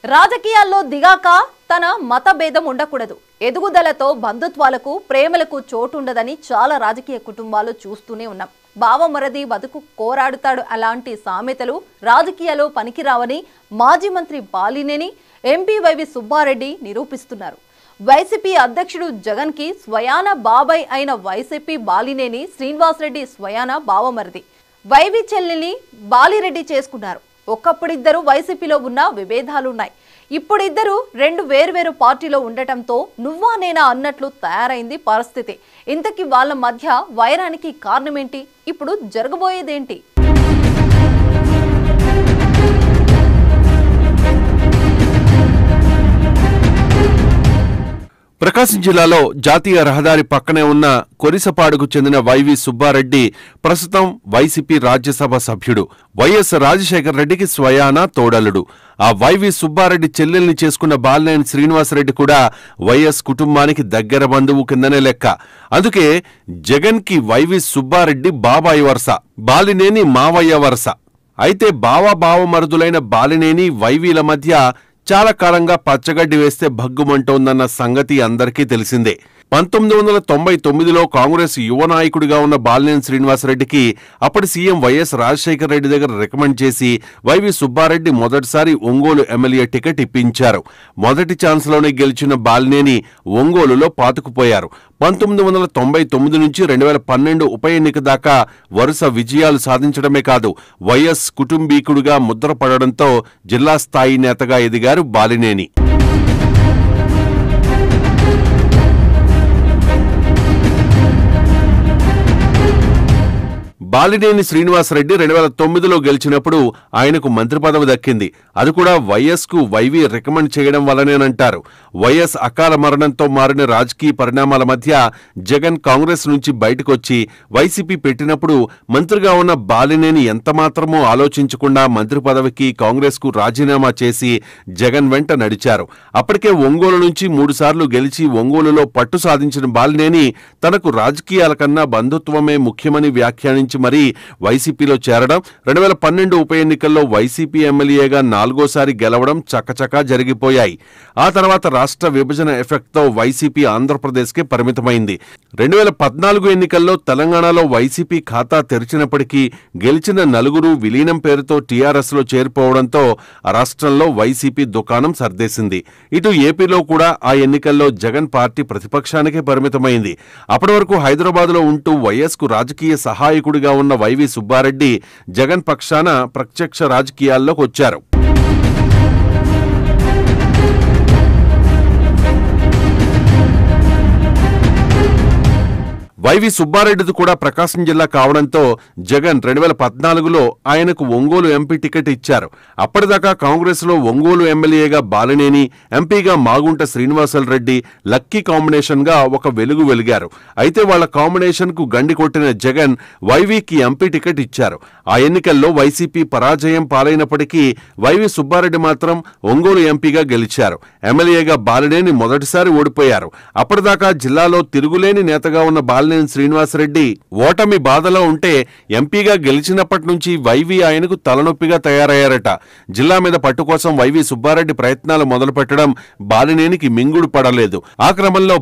రాజకీయాల్లో దిగాక తన మత భేదం ఉండకూడదు. ఎదుగుదలతో బంధుత్వాలకు ప్రేమలకు చోటుండదని చాలా రాజకీయ కుటుంబాలు చూస్తూనే ఉన్నాం. బావమరది బతుకు కోరాడుతాడు అలాంటి సామెతలు రాజకీయాల్లో పనికిరావని మాజీ మంత్రి బాలినేని, ఎంపీ వైవి సుబ్బారెడ్డి నిరూపిస్తున్నారు. వైసీపీ అధ్యక్షుడు జగన్ కి స్వయాన బాబాయ్ అయిన వైసీపీ బాలినేని శ్రీనివాసరెడ్డి స్వయాన బావమరది. వైవి చెల్లిని బాలిరెడ్డి చేసుకున్నారు. ఒక్కప్పుడిద్దరు వైసీపీలో ఉన్న విభేదాలున్నాయి. ఇప్పుడిద్దరు రెండు వేర్వేరు పార్టీలో ఉండటంతో నువ్వా నేనా అన్నట్లు తయారైంది పరిస్థితి. ఇంతకీ వాళ్ళ మధ్య వైరానికి కారణమేంటి? ఇప్పుడు జరగబోయేదేంటి? ప్రకాశం జిల్లాలో జాతీయ రహదారి పక్కనే ఉన్న కొరిసపాడుకు చెందిన వైవి సుబ్బారెడ్డి ప్రస్తుతం వైసీపీ రాజ్యసభ సభ్యుడు. వైఎస్ రాజశేఖర రెడ్డికి స్వయానా తోడలుడు. ఆ వైవి సుబ్బారెడ్డి చెల్లెల్ని చేసుకున్న బాలినేని శ్రీనివాసరెడ్డి కూడా వైఎస్ కుటుంబానికి దగ్గర బంధువు కిందనే లెక్క. అందుకే జగన్ కి వైవి సుబ్బారెడ్డి బాబాయి వరుస, బాలినేని మావయ్య వరుస. అయితే బావమరుదులైన బాలినేని వైవీల మధ్య చాలా కాలంగా పచ్చగడ్డి వేస్తే భగ్గుమంటోందన్న సంగతి అందరికీ తెలిసిందే. 1999లో కాంగ్రెస్ యువ నాయకుడిగా ఉన్న బాలినేని శ్రీనివాసరెడ్డికి అప్పటి సీఎం వైఎస్ రాజశేఖర రెడ్డి దగ్గర రికమెండ్ చేసి వైవి సుబ్బారెడ్డి మొదటిసారి ఒంగోలు ఎమ్మెల్యే టికెట్ ఇప్పించారు. మొదటి ఛాన్స్లోనే గెలిచిన బాలినేని ఒంగోలులో పాతుకుపోయారు. 1999 నుంచి 2012 ఉప ఎన్నిక దాకా వరుస విజయాలు సాధించడమే కాదు, వైఎస్ కుటుంబీకుడిగా ముద్రపడడంతో జిల్లా స్థాయి నేతగా ఎదిగారు బాలినేని. బాలినేని శ్రీనివాసరెడ్డి 2009లో గెలిచినప్పుడు ఆయనకు మంత్రి పదవి దక్కింది. అది కూడా వైఎస్ కు వైవి రికమెండ్ చేయడం వల్లనేనంటారు. వైఎస్ అకాల మరణంతో మారిన రాజకీయ పరిణామాల మధ్య జగన్ కాంగ్రెస్ నుంచి బయటకొచ్చి వైసీపీ పెట్టినప్పుడు మంత్రిగా ఉన్న బాలినేని ఎంతమాత్రమూ ఆలోచించకుండా మంత్రి పదవికి కాంగ్రెస్ కు రాజీనామా చేసి జగన్ వెంట నడిచారు. అప్పటికే ఒంగోలు నుంచి 3 సార్లు గెలిచి ఒంగోలులో పట్టు సాధించిన బాలినేని తనకు రాజకీయాల కన్నా బంధుత్వమే ముఖ్యమని వ్యాఖ్యానించి మరీ వైసీపీలో చేరడం, 2012 ఉప ఎన్నికల్లో వైసీపీ ఎమ్మెల్యేగా 4వ సారి గెలవడం చకచకా జరిగిపోయాయి. ఆ తర్వాత రాష్ట్ర విభజన ఎఫెక్ట్తో వైసీపీ ఆంధ్రప్రదేశ్కే పరిమితమైంది. 2014 ఎన్నికల్లో తెలంగాణలో వైసీపీ ఖాతా తెరిచినప్పటికీ గెలిచిన 4 విలీనం పేరుతో టీఆర్ఎస్లో చేరిపోవడంతో రాష్ట్రంలో వైసీపీ దుకాణం సర్దేసింది. ఇటు ఏపీలో కూడా ఆ ఎన్నికల్లో జగన్ పార్టీ ప్రతిపక్షానికే పరిమితమైంది. అప్పటి వరకు హైదరాబాద్లో ఉంటూ వైఎస్ కు రాజకీయ సహాయకుడిగా ఉన్న వైవి సుబ్బారెడ్డి జగన్ పక్షాన ప్రత్యక్ష రాజకీయాల్లోకి వచ్చారు. వైవి సుబ్బారెడ్డిది కూడా ప్రకాశం జిల్లా కావడంతో జగన్ 2014లో ఆయనకు ఒంగోలు ఎంపీ టికెట్ ఇచ్చారు. అప్పటిదాకా కాంగ్రెస్ లో ఒంగోలు ఎమ్మెల్యేగా బాలినేని, ఎంపీగా మాగుంట శ్రీనివాసరెడ్డి లక్కీ కాంబినేషన్ గా ఒక వెలుగు వెలిగారు. అయితే వాళ్ల కాంబినేషన్ కు గండి కొట్టిన జగన్ వైవికి ఎంపీ టికెట్ ఇచ్చారు. ఆ ఎన్నికల్లో వైసీపీ పరాజయం పాలైనప్పటికీ వైవి సుబ్బారెడ్డి మాత్రం ఒంగోలు ఎంపీగా గెలిచారు. ఎమ్మెల్యేగా బాలినేని మొదటిసారి ఓడిపోయారు. అప్పటిదాకా జిల్లాలో తిరుగులేని నేతగా ఉన్న బాలినేని శ్రీనివాసరెడ్డి ఓటమి బాధలో ఉంటే ఎంపీగా గెలిచినప్పటి నుంచి వైవి ఆయనకు తలనొప్పిగా తయారయ్యారట. జిల్లా మీద పట్టు కోసం వైవి సుబ్బారెడ్డి ప్రయత్నాలు మొదలుపెట్టడం బాలినేనికి మింగుడు పడలేదు. ఆ క్రమంలో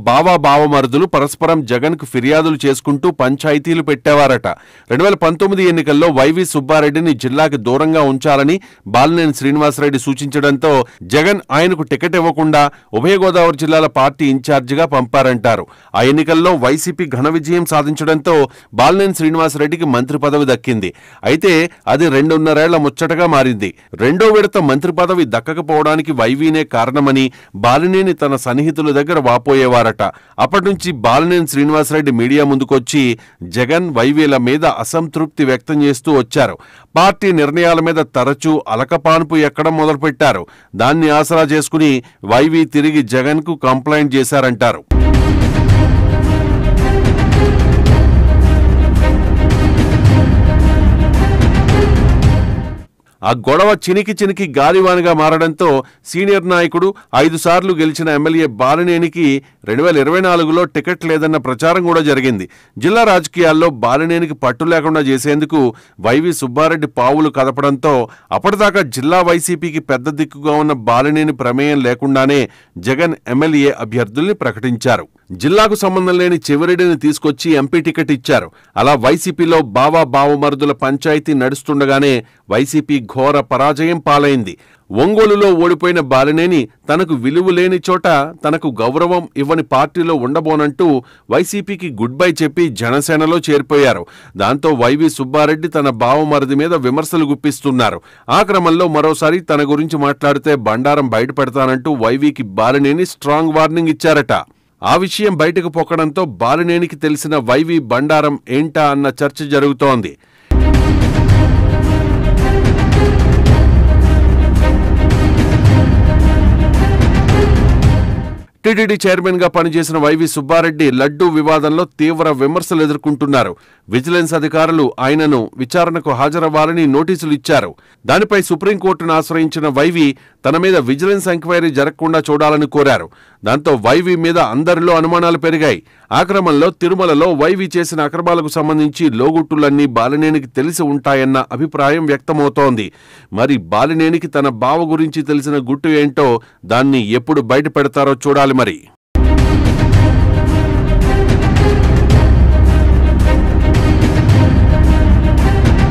బావమరుదులు పరస్పరం జగన్ కు ఫిర్యాదులు చేసుకుంటూ పంచాయతీలు పెట్టేవారట. 2019 ఎన్నికల్లో వైవి సుబ్బారెడ్డిని జిల్లాకి దూరంగా ఉంచాలని బాలినేని శ్రీనివాసరెడ్డి సూచించడంతో జగన్ ఆయనకు టికెట్ ఇవ్వకుండా ఉభయ గోదావరి జిల్లాల పార్టీ ఇన్ఛార్జిగా పంపారంటారు. ఆ ఎన్నికల్లో వైసీపీ ఘన విజయం సాధించడంతో బాలినేని శ్రీనివాసరెడ్డికి మంత్రి పదవి దక్కింది. అయితే అది 2.5 ఏళ్ల ముచ్చటగా మారింది. రెండో విడత మంత్రి పదవి దక్కకపోవడానికి వైవీనే కారణమని బాలినేని తన సన్నిహితుల దగ్గర వాపోయేవారట. అప్పటి నుంచి బాలినేని శ్రీనివాసరెడ్డి మీడియా ముందుకొచ్చి జగన్ వైవీల మీద అసంతృప్తి వ్యక్తం చేస్తూ వచ్చారు. పార్టీ నిర్ణయాల మీద తరచూ అలకపానుపు ఎక్కడం మొదలుపెట్టారు. దాన్ని ఆసరా చేసుకుని వైవీ తిరిగి జగన్ కు కంప్లైంట్ చేశారంటారు. ఆ గొడవ చినికి గాలివానగా మారడంతో సీనియర్ నాయకుడు 5 సార్లు గెలిచిన ఎమ్మెల్యే బాలినేనికి 2024లో టికెట్ లేదన్న ప్రచారం కూడా జరిగింది. జిల్లా రాజకీయాల్లో బాలినేనికి పట్టు లేకుండా చేసేందుకు వైవి సుబ్బారెడ్డి పావులు కదపడంతో అప్పటిదాకా జిల్లా వైసీపీకి పెద్ద దిక్కుగా ఉన్న బాలినేని ప్రమేయం లేకుండానే జగన్ ఎమ్మెల్యే అభ్యర్థుల్ని ప్రకటించారు. జిల్లాకు సంబంధం లేని చెవిరెడ్డిని తీసుకొచ్చి ఎంపీ టికెట్ ఇచ్చారు. అలా వైసీపీలో బావమరుదుల పంచాయతీ నడుస్తుండగానే వైసీపీ ఘోర పరాజయం పాలైంది. ఒంగోలులో ఓడిపోయిన బాలినేని తనకు విలువ లేని చోట తనకు గౌరవం ఇవ్వని పార్టీలో ఉండబోనంటూ వైసీపీకి గుడ్ బై చెప్పి జనసేనలో చేరిపోయారు. దాంతో వైవి సుబ్బారెడ్డి తన బావమరిది మీద విమర్శలు గుప్పిస్తున్నారు. ఆ క్రమంలో మరోసారి తన గురించి మాట్లాడితే బండారం బయటపెడతానంటూ వైవికి బాలినేని స్ట్రాంగ్ వార్నింగ్ ఇచ్చారట. ఆ విషయం బయటకు పొక్కడంతో బాలినేనికి తెలిసిన వైవి బండారం ఏంటా అన్న చర్చ జరుగుతోంది. టీటీడీ చైర్మన్ గా పనిచేసిన వైవి సుబ్బారెడ్డి లడ్డూ వివాదంలో తీవ్ర విమర్శలు ఎదుర్కొంటున్నారు. విజిలెన్స్ అధికారులు ఆయనను విచారణకు హాజరవ్వాలని నోటీసులు ఇచ్చారు. దానిపై సుప్రీంకోర్టును ఆశ్రయించిన వైవి తన మీద విజిలెన్స్ ఎంక్వైరీ జరగకుండా చూడాలని కోరారు. దాంతో వైవి మీద అందరిలో అనుమానాలు పెరిగాయి. ఆ క్రమంలో తిరుమలలో వైవి చేసిన అక్రమాలకు సంబంధించి లోగుట్టులన్నీ బాలినేనికి తెలిసి ఉంటాయన్న అభిప్రాయం వ్యక్తమవుతోంది. మరి బాలినేనికి తన బావ గురించి తెలిసిన గుట్టు ఏంటో దాన్ని ఎప్పుడు బయట పెడతారో చూడాలి మరి.